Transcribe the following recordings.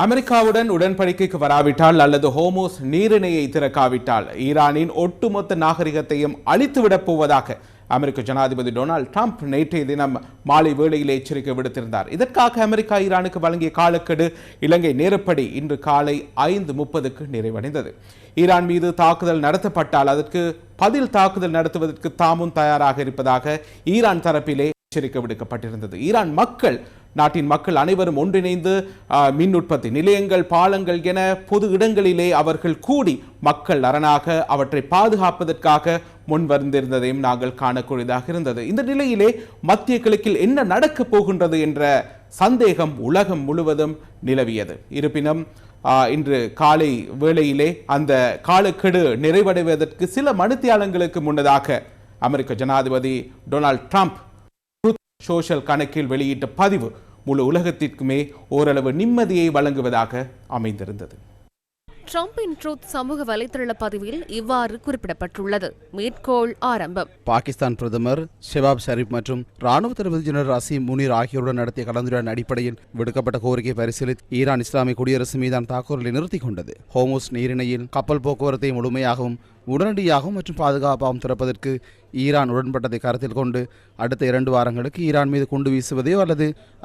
அமெரிக்காவுடன் உடன்படிக்கைக்கு வராவிட்டால் அல்லது ஹோமோஸ் நீரிணையை திறக்காவிட்டால் ஈரானின் ஒட்டுமொத்த நாகரிகத்தையும் அழித்துவிடப் போவதாக அமெரிக்க ஜனாதிபதி டொனால்ட் ட்ரம்ப் நேற்றைய தினம் மாலை வேளையில் எச்சரிக்கை விடுத்திருந்தார். இதற்காக அமெரிக்கா ஈரானுக்கு வழங்கிய காலக்கெடு இலங்கை நேரப்படி இன்று காலை 5:30க்கு நிறைவடைந்தது. ஈரான் மீது தாக்குதல் நடத்தப்பட்டால் அதற்கு பதில் தாக்குதல் நடத்துவதற்கு தாமும் தயாராக இருப்பதாக ஈரான் தரப்பிலே எச்சரிக்கை விடுக்கப்பட்டிருந்தது. ஈரான் நாட்டின் மக்கள் அனைவரும் ஒன்றிணைந்து மின் உற்பத்தி நிலையங்கள், பாலங்கள் என பொது இடங்களிலே அவர்கள் கூடி மக்கள் அரணாக அவற்றை பாதுகாப்பதற்காக முன்வந்திருந்ததையும் நாங்கள் காணக்கூடியதாக இருந்தது. இந்த நிலையிலே மத்திய கிழக்கில் என்ன நடக்கப் போகின்றது என்ற சந்தேகம் உலகம் முழுவதும் நிலவியது. இருப்பினும் இன்று காலை வேளையிலே அந்த காலக்கெடு நிறைவடைவதற்கு சில மணித்தியாலங்களுக்கு முன்னதாக அமெரிக்க ஜனாதிபதி டொனால்ட் ட்ரம்ப் சோஷியல் கணக்கில் வெளியிட்ட பதிவு முழு உலகத்திற்குமே ஓரளவு நிம்மதியை வழங்குவதாக அமைந்திருந்தது. ட்ரம்பின் ட்ரூத் சமூக வலைதள பதிவில் இவ்வாறு குறிப்பிடப்பட்டுள்ளது. மேற்கோள் ஆரம்பம். பாகிஸ்தான் பிரதமர் ஷெபாப் ஷரீப் மற்றும் ராணுவ தளபதி ஜெனரல் அசீம் முனீர் ஆகியோருடன் நடத்திய கலந்துரையாடலின் அடிப்படையில் விடுக்கப்பட்ட கோரிக்கை பரிசீலித்து ஈரான் இஸ்லாமிய குடியரசு மீதான தாக்குதலை நிறுத்திக் கொண்டது. ஹோமோஸ் நீரிணையில் கப்பல் போக்குவரத்தை முழுமையாகவும் உடனடியாகவும் மற்றும் பாதுகாப்பாகவும் திறப்பதற்கு ஈரான் உடன்பட்டதை கருத்தில் கொண்டு அடுத்த 2 வாரங்களுக்கு ஈரான் மீது குண்டு வீசுவதையோ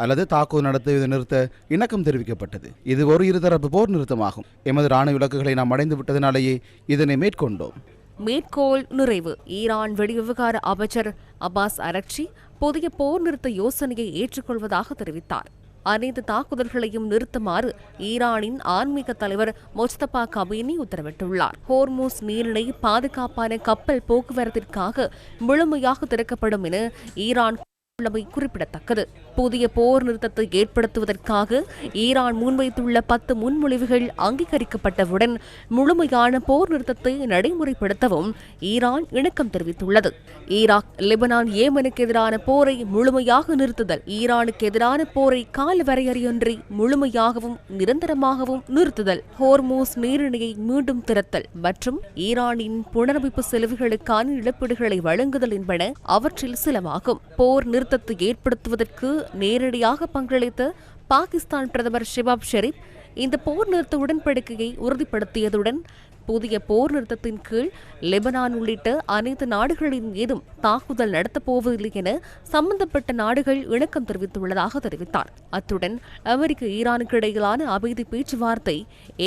அல்லது தாக்குதல் நடத்துவதை நிறுத்த இணக்கம் தெரிவிக்கப்பட்டது. இது ஒரு இருதரப்பு போர் நிறுத்தமாகும். எமது ராணுவ இலக்குகளை நாம் அடைந்து விட்டதனாலேயே இதனை மேற்கொண்டோம். மேற்கோள் நிறைவு. ஈரான் வெளிவிவகார அமைச்சர் அப்பாஸ் அரக்சி புதிய போர் நிறுத்த யோசனையை ஏற்றுக்கொள்வதாக தெரிவித்தார். அனைத்து தாக்குதல்களையும் நிறுத்துமாறு ஈரானின் ஆன்மீக தலைவர் மொஜ்தபா கமீனி உத்தரவிட்டுள்ளார். ஹோர்மூஸ் நீரிணை பாதுகாப்பான கப்பல் போக்குவரத்திற்காக முழுமையாக திறக்கப்படும் என ஈரான் உள்ளமை குறிப்பிடத்தக்கது. புதிய போர் நிறுத்தத்தை ஏற்படுத்துவதற்காக ஈரான் முன்வைத்துள்ள 10 முன்மொழிவுகள் அங்கீகரிக்கப்பட்டவுடன் முழுமையான போர் நிறுத்தத்தை நடைமுறைப்படுத்தவும் ஈரான் இணக்கம் தெரிவித்துள்ளது. ஈராக், லெபனான், ஏமனுக்கு எதிரான போரை முழுமையாக நிறுத்துதல், ஈரானுக்கு எதிரான போரை கால வரையறையின்றி முழுமையாகவும் நிரந்தரமாகவும் நிறுத்துதல், ஹோர்மூஸ் நீரிணையை மீண்டும் திறத்தல் மற்றும் ஈரானின் புனரமைப்பு செலவுகளுக்கான இழப்பீடுகளை வழங்குதல் என்பன அவற்றில் சிலவாகும். போர் நிறுத்தத்தை ஏற்படுத்துவதற்கு நேரடியாக பங்களித்த பாகிஸ்தான் பிரதமர் ஷெபாப் ஷெரீப் இந்த போர் நிறுத்த உடன்படிக்கையை உறுதிப்படுத்தியதுடன் புதிய போர் நிறுத்தத்தின் கீழ் லெபனான் உள்ளிட்ட அனைத்து நாடுகளின் மீதும் தாக்குதல் நடத்தப்போவதில்லை என சம்பந்தப்பட்ட நாடுகள் இணக்கம் தெரிவித்துள்ளதாக தெரிவித்தார். அத்துடன் அமெரிக்க ஈரானுக்கு இடையிலான அமைதி பேச்சுவார்த்தை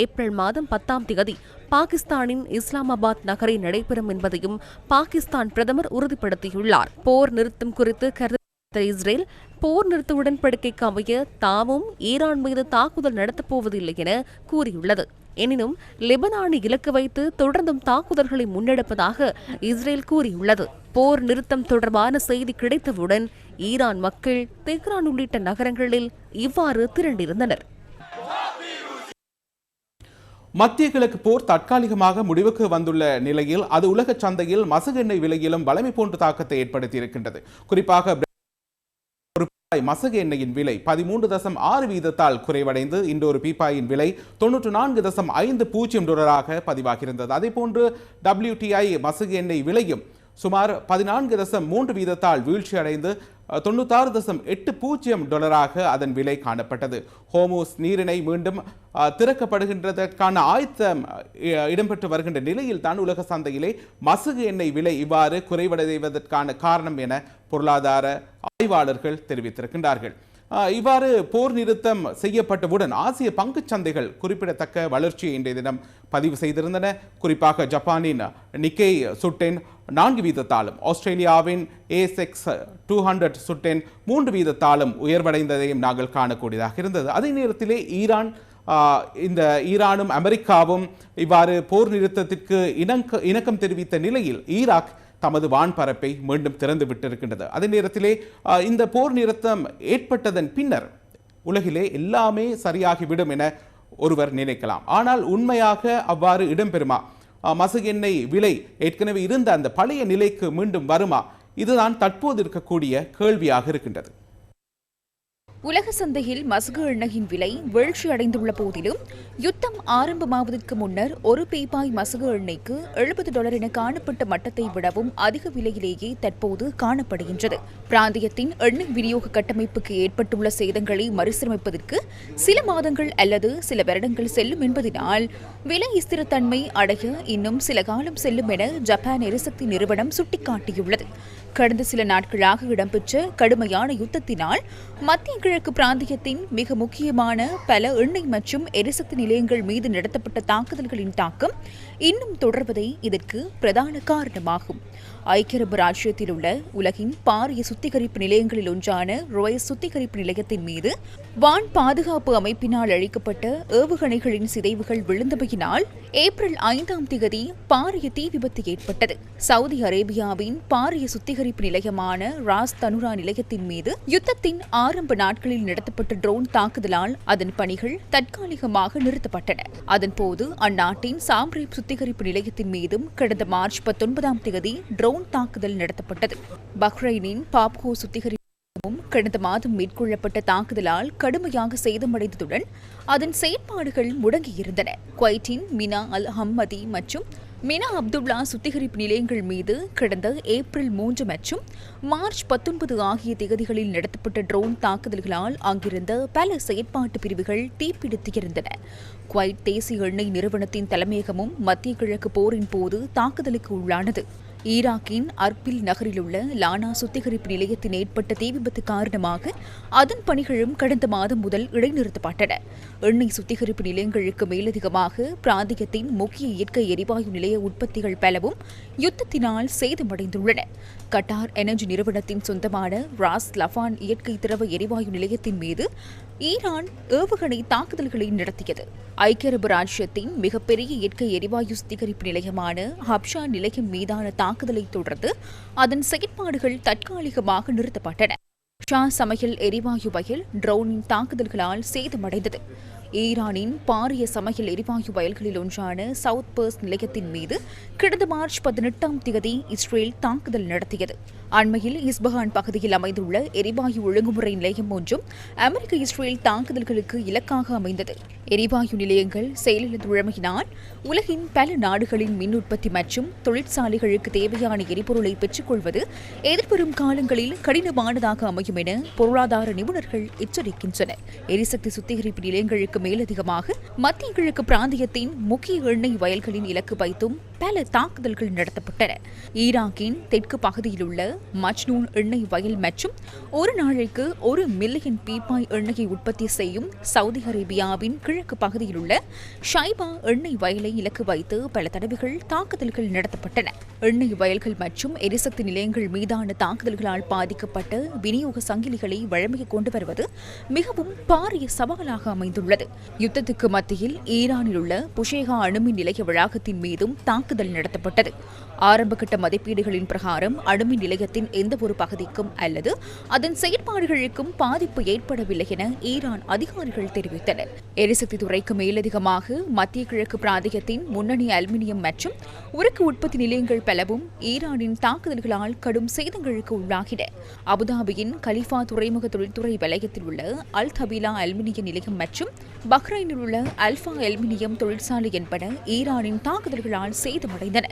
ஏப்ரல் மாதம் 10ஆம் தேதி பாகிஸ்தானின் இஸ்லாமாபாத் நகரில் நடைபெறும் என்பதையும் பாகிஸ்தான் பிரதமர் உறுதிப்படுத்தியுள்ளார். போர் நிறுத்தம் குறித்து கருத்து இஸ்ரேல் போர் நிறுத்த உடன்படிக்கைக்கு அமைய தாமும் ஈரான் மீது தாக்குதல் நடத்தப்போவதில்லை என கூறியுள்ளது. எனினும் லெபனானை இலக்கு வைத்து தொடர்ந்தும் தாக்குதல்களை முன்னெடுப்பதாக இஸ்ரேல் கூறியுள்ளது. போர் நிறுத்தம் தொடர்பான செய்தி கிடைத்தவுடன் ஈரான் மக்கள் தெஹ்ரான் உள்ளிட்ட நகரங்களில் இவ்வாறு திரண்டிருந்தனர். மத்திய கிழக்கு போர் தற்காலிகமாக முடிவுக்கு வந்துள்ள நிலையில் அது உலக சந்தையில் மசகு எண்ணெய் விலையிலும் வலிமை போன்ற தாக்கத்தை ஏற்படுத்தி இருக்கின்றது. குறிப்பாக மசகு எண்ணெயின் விலை 13.6% குறைவடைந்து இன்று ஒரு பீப்பாயின் விலை $94.50 பதிவாகியிருந்தது. அதேபோன்று WTI மசகு எண்ணெய் விலையும் சுமார் 14.3% வீழ்ச்சி அடைந்து $96.80 அதன் விலை காணப்பட்டது. ஹோமோஸ் நீரிணை மீண்டும் திறக்கப்படுகின்றதற்கான ஆயத்தம் இடம்பெற்று வருகின்ற நிலையில் தான் உலக சந்தையிலே மசகு எண்ணெய் விலை இவ்வாறு குறைவடைவதற்கான காரணம் என பொருளாதார ஆய்வாளர்கள் தெரிவித்திருக்கின்றார்கள். இவ்வாறு போர் நிறுத்தம் செய்யப்பட்டவுடன் ஆசிய பங்குச் சந்தைகள் குறிப்பிடத்தக்க வளர்ச்சியை இன்றைய தினம் பதிவு செய்திருந்தன. குறிப்பாக ஜப்பானின் நிக்கை சுட்டென் 4%, ஆஸ்திரேலியாவின் ASX 200 சுட்டென் 3% உயர்வடைந்ததையும் நாங்கள் காணக்கூடியதாக இருந்தது. அதே நேரத்திலே ஈரானும் அமெரிக்காவும் இவ்வாறு போர் நிறுத்தத்திற்கு இணக்கம் தெரிவித்த நிலையில் ஈராக் தமது வான்பரப்பை மீண்டும் திறந்து விட்டிருக்கின்றது. அதே நேரத்திலே இந்த போர் நிறுத்தம் ஏற்பட்டதன் பின்னர் உலகிலே எல்லாமே சரியாகிவிடும் என ஒருவர் நினைக்கலாம். ஆனால் உண்மையாக அவ்வாறு இடம்பெறுமா? மசகு எண்ணெய் விலை ஏற்கனவே இருந்த அந்த பழைய நிலைக்கு மீண்டும் வருமா? இதுதான் தற்போது இருக்கக்கூடிய கேள்வியாக இருக்கின்றது. உலக சந்தையில் மசகு எண்ணெயின் விலை வீழ்ச்சியடைந்துள்ள போதிலும் யுத்தம் ஆரம்பமாவதற்கு முன்னர் ஒரு பீப்பாய் மசகு எண்ணெய்க்கு $70 என காணப்பட்ட மட்டத்தை விடவும் அதிக விலையிலேயே தற்போது காணப்படுகின்றது. பிராந்தியத்தின் எண்ணெய் விநியோக கட்டமைப்புக்கு ஏற்பட்டுள்ள சேதங்களை மறுசீரமைப்பதற்கு சில மாதங்கள் அல்லது சில வருடங்கள் செல்லும் என்பதனால் விலை ஸ்திரத்தன்மை அடைய இன்னும் சில காலம் செல்லும் என ஜப்பான் எரிசக்தி நிறுவனம் சுட்டிக்காட்டியுள்ளது. கடந்த சில நாட்களாக இடம்பெற்ற கடுமையான யுத்தத்தினால் மத்திய கிழக்கு பிராந்தியத்தின் மிக முக்கியமான பல எண்ணெய் மற்றும் எரிசக்தி நிலையங்கள் மீது நடத்தப்பட்ட தாக்குதல்களின் தாக்கம் இன்னும் தொடர்வதே இதற்கு பிரதான காரணமாகும். ஐக்கிய அரபு ராச்சியத்தில் உள்ள உலகின் பாரிய சுத்திகரிப்பு நிலையங்களில் ஒன்றான ரோய்ஸ் சுத்திகரிப்பு நிலையத்தின் மீது வான் பாதுகாப்பு அமைப்பினால் அளிக்கப்பட்ட ஏவுகணைகளின் சிதைவுகள் விழுந்தமையினால் ஏப்ரல் 5ஆம் தேதி பாரிய தீ விபத்து ஏற்பட்டது. சவுதி அரேபியாவின் பாரிய சுத்திகரிப்பு நிலையமான ராஸ் தனுரா நிலையத்தின் மீது யுத்தத்தின் ஆரம்ப நாட்களில் நடத்தப்பட்ட ட்ரோன் தாக்குதலால் அதன் பணிகள் தற்காலிகமாக நிறுத்தப்பட்டன. அதன்போது அந்நாட்டின் சாம்ரேப் சுத்திகரிப்பு நிலையத்தின் மீதும் கடந்த மார்ச் 19ஆம் தேதி ட்ரோன் தாக்குதல் நடத்தப்பட்டது. பஹ்ரைனின் பாப்கோ சுத்திகரிப்பும் கடந்த மாதம் மேற்கொள்ளப்பட்ட தாக்குதலால் கடுமையாக சேதமடைந்ததுடன் அதன் செயற்பாடுகள் முடங்கியிருந்தன. குவைட்டின் மினா அல் ஹம்மதி மற்றும் மினா அப்துல்லா சுத்திகரிப்பு நிலையங்கள் மீது கடந்த ஏப்ரல் 3 மற்றும் மார்ச் 19 ஆகிய தேதிகளில் நடத்தப்பட்ட ட்ரோன் தாக்குதல்களால் அங்கிருந்த பல செயற்பாட்டு பிரிவுகள் தீப்பிடித்திருந்தன. குவைட் தேசிய எண்ணெய் நிறுவனத்தின் தலைமையகமும் மத்திய கிழக்கு போரின் போது தாக்குதலுக்கு உள்ளானது. ஈராக்கின் அர்பில் நகரில் உள்ள லானா சுத்திகரிப்பு நிலையத்தின் ஏற்பட்ட தீ விபத்து காரணமாக அதன் பணிகளும் கடந்த மாதம் முதல் இடைநிறுத்தப்பட்டன. எண்ணெய் சுத்திகரிப்பு நிலையங்களுக்கு மேலதிகமாக பிராந்தியத்தின் முக்கிய இயற்கை எரிவாயு நிலைய உற்பத்திகள் பலவும் யுத்தத்தினால் சேதமடைந்துள்ளன. கட்டார் எனர்ஜி நிறுவனத்தின் சொந்தமான ராஸ் லஃபான் இயற்கை திரவ எரிவாயு நிலையத்தின் மீது ஈரான் ஏவுகணை தாக்குதல்களை நடத்தியது. ஐக்கிய அரபு ராச்சியத்தின் மிகப்பெரிய இயற்கை எரிவாயு சுத்திகரிப்பு நிலையமான ஹப்ஷா நிலையம் மீதான தாக்குதலை தொடர்ந்து அதன் செயற்பாடுகள் தற்காலிகமாக நிறுத்தப்பட்டன. ஷா சமையல் எரிவாயு வயல் ட்ரோனின் தாக்குதல்களால் சேதமடைந்தது. ஈரானின் பாரிய சமையல் எரிவாயு வயல்களில் ஒன்றான சவுத் பர்ஸ் நிலையத்தின் மீது கடந்த மார்ச் 18ஆம் தேதி இஸ்ரேல் தாக்குதல் நடத்தியது. அண்மையில் இஸ்பஹான் பகுதியில் அமைந்துள்ள எரிவாயு ஒழுங்குமுறை நிலையம் ஒன்றும் அமெரிக்க இஸ்ரேல் தாக்குதல்களுக்கு இலக்காக அமைந்தது. எரிவாயு நிலையங்கள் செயலிழந்துள்ளமையினால் உலகின் பல நாடுகளின் மின் உற்பத்தி மற்றும் தொழிற்சாலைகளுக்கு தேவையான எரிபொருளை பெற்றுக்கொள்வது எதிர்வரும் காலங்களில் கடினமானதாக அமையும் என பொருளாதார நிபுணர்கள் எச்சரிக்கின்றனர். எரிசக்தி சுத்திகரிப்பு நிலையங்களுக்கு மேலதிகமாக மத்திய கிழக்கு பிராந்தியத்தின் முக்கிய எண்ணெய் வயல்களின் இலக்கு வைத்தும் பல தாக்குதல்கள் நடத்தப்பட்டன. ஈராக்கின் தெற்கு பகுதியில் உள்ள மஜ்னூன் எண்ணெய் வயல் மற்றும் ஒரு நாளைக்கு 1 மில்லியன் பீப்பாய் எண்ணெயை உற்பத்தி செய்யும் சவுதி அரேபியாவின் கிழக்கு பகுதியில் உள்ள ஷைபா எண்ணெய் வயலை இலக்கு வைத்து பல தடவைகள் தாக்குதல்கள் நடத்தப்பட்டன. எண்ணெய் வயல்கள் மற்றும் எரிசக்தி நிலையங்கள் மீதான தாக்குதல்களால் பாதிக்கப்பட்ட விநியோக சங்கிலிகளை வழமையை கொண்டு வருவது மிகவும் பாரிய சவாலாக அமைந்துள்ளது. யுத்தத்துக்கு மத்தியில் ஈரானில் உள்ள புஷேகா அணுமின் நிலைய வளாகத்தின் மீதும் தாக்குதல் நடத்தப்பட்டது. ஆரம்பகட்ட மதிப்பீடுகளின் பிரகாரம் அணுமின் நிலையத்தின் எந்த ஒரு பகுதிக்கும் அல்லது அதன் செயற்பாடுகளுக்கும் பாதிப்பு ஏற்படவில்லை என ஈரான் அதிகாரிகள் தெரிவித்தனர். எரிசக்தி துறைக்கு மேலதிகமாக மத்திய கிழக்கு பிராந்தியத்தின் முன்னணி அலுமினியம் மற்றும் உருக்கு உற்பத்தி நிலையங்கள் பலவும் ஈரானின் தாக்குதல்களால் கடும் சேதங்களுக்கு உள்ளாகின. அபுதாபியின் கலிஃபா துறைமுக தொழில்துறை வலயத்தில் உள்ள அல் தபீலா அலுமினிய நிலையம் மற்றும் பஹ்ரைனில் உள்ள அல்பா அலுமினியம் தொழிற்சாலை என்பன ஈரானின் தாக்குதல்களால் சேதமடைந்தன.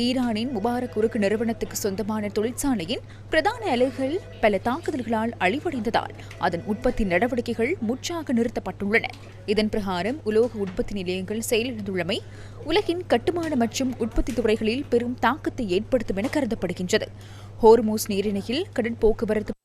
ஈரானின் முபாரக் உருக்கு நிறுவனத்துக்கு சொந்தமான தொழிற்சாலையின் பிரதான அலகுகள் பல தாக்குதல்களால் அழிவடைந்ததால் அதன் உற்பத்தி நடவடிக்கைகள் முற்றாக நிறுத்தப்பட்டுள்ளன. இதன் பிரகாரம் உலோக உற்பத்தி நிலையங்கள் செயலிழந்துள்ளமை உலகின் கட்டுமான மற்றும் உற்பத்தி துறைகளில் பெரும் தாக்கத்தை ஏற்படுத்தும் என கருதப்படுகின்றது. ஹோர்மூஸ் நீரிணையில் கடற்போக்குவரத்து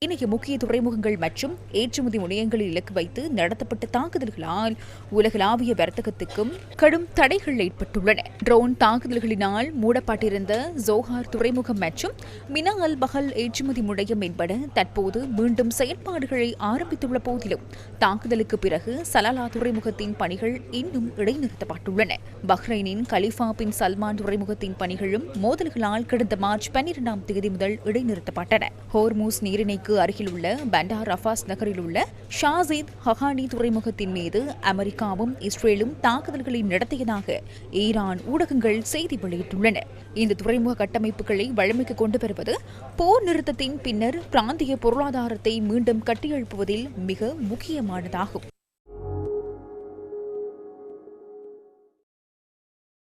இணைய முக்கிய துறைமுகங்கள் மற்றும் ஏற்றுமதி முனையங்களில் இலக்கு வைத்து நடத்தப்பட்ட தாக்குதல்களால் உலகளாவிய வர்த்தகத்துக்கும் கடும் தடைகள் ஏற்பட்டுள்ளன. ட்ரோன் தாக்குதல்களினால் மூடப்பட்டிருந்த ஜோஹார் துறைமுகம் மற்றும் மினா அல் பஹல் ஏற்றுமதி முனையம் என்பன தற்போது மீண்டும் செயற்பாடுகளை ஆரம்பித்துள்ள போதிலும் தாக்குதலுக்கு பிறகு சலாலா துறைமுகத்தின் பணிகள் இன்னும் இடைநிறுத்தப்பட்டுள்ளன. பஹ்ரைனின் கலிஃபா பின் சல்மான் துறைமுகத்தின் பணிகளும் மோதல்களால் கடந்த மார்ச் 12ஆம் தேதி முதல் இடைநிறுத்தப்பட்டன. ஹோர்மூஸ் நீரிணைக்கு அருகிலுள்ள பண்டார் அஃபாஸ் நகரில் உள்ள ஷாசீத் ஹகானி துறைமுகத்தின் மீது அமெரிக்காவும் இஸ்ரேலும் தாக்குதல்களை நடத்தியதாக ஈரான் ஊடகங்கள் செய்தி வெளியிட்டுள்ளன. இந்த துறைமுக கட்டமைப்புகளை வழமைக்கு கொண்டு வருவது போர் நிறுத்தத்தின் பின்னர் பிராந்திய பொருளாதாரத்தை மீண்டும் கட்டியெழுப்புவதில் மிக முக்கியமானதாகும்.